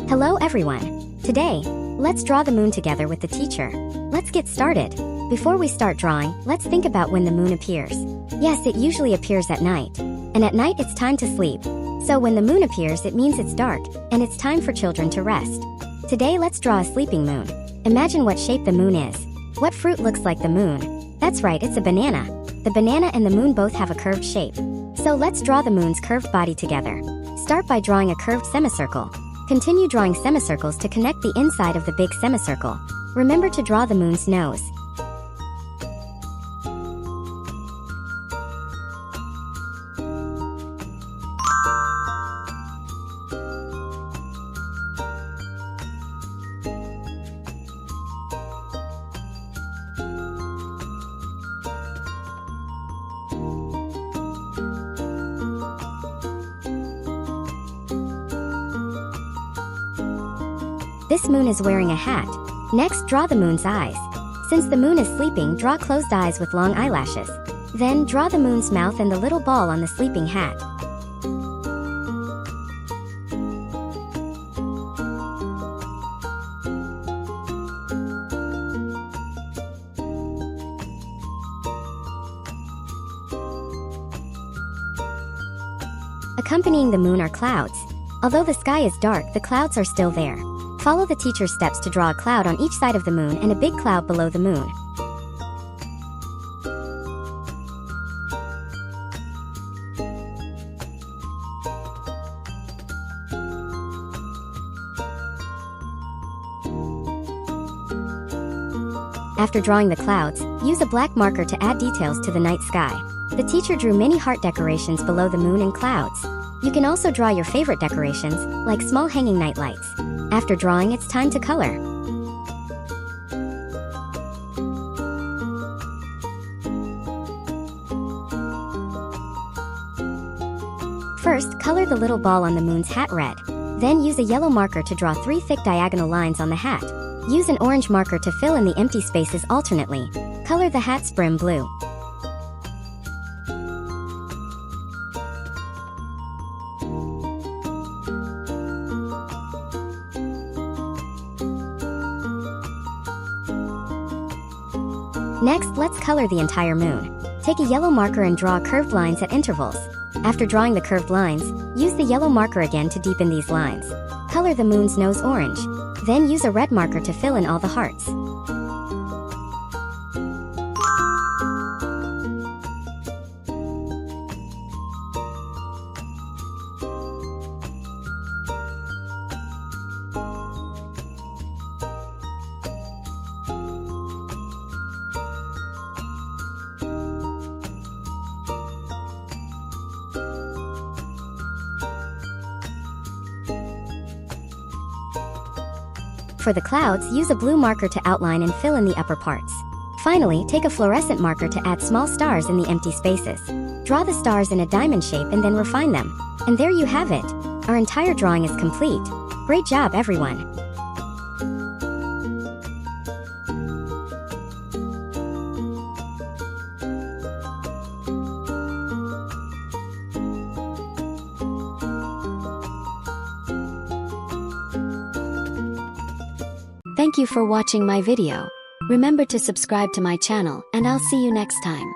Hello everyone. Today, let's draw the moon together with the teacher. Let's get started. Before we start drawing, let's think about when the moon appears. Yes, it usually appears at night. And at night it's time to sleep. So when the moon appears, it means it's dark, and it's time for children to rest. Today let's draw a sleeping moon. Imagine what shape the moon is. What fruit looks like the moon? That's right, it's a banana. The banana and the moon both have a curved shape. So let's draw the moon's curved body together. Start by drawing a curved semicircle. Continue drawing semicircles to connect the inside of the big semicircle. Remember to draw the moon's nose. This moon is wearing a hat. Next, draw the moon's eyes. Since the moon is sleeping, draw closed eyes with long eyelashes. Then, draw the moon's mouth and the little ball on the sleeping hat. Accompanying the moon are clouds. Although the sky is dark, the clouds are still there. Follow the teacher's steps to draw a cloud on each side of the moon and a big cloud below the moon. After drawing the clouds, use a black marker to add details to the night sky. The teacher drew many heart decorations below the moon and clouds. You can also draw your favorite decorations, like small hanging night lights. After drawing, it's time to color. First, color the little ball on the moon's hat red. Then use a yellow marker to draw 3 thick diagonal lines on the hat. Use an orange marker to fill in the empty spaces alternately. Color the hat's brim blue. Next, let's color the entire moon. Take a yellow marker and draw curved lines at intervals. After drawing the curved lines, use the yellow marker again to deepen these lines. Color the moon's nose orange. Then use a red marker to fill in all the hearts. For the clouds, use a blue marker to outline and fill in the upper parts. Finally, take a fluorescent marker to add small stars in the empty spaces. Draw the stars in a diamond shape and then refine them. And there you have it. Our entire drawing is complete. Great job, everyone! Thank you for watching my video. Remember to subscribe to my channel, and I'll see you next time.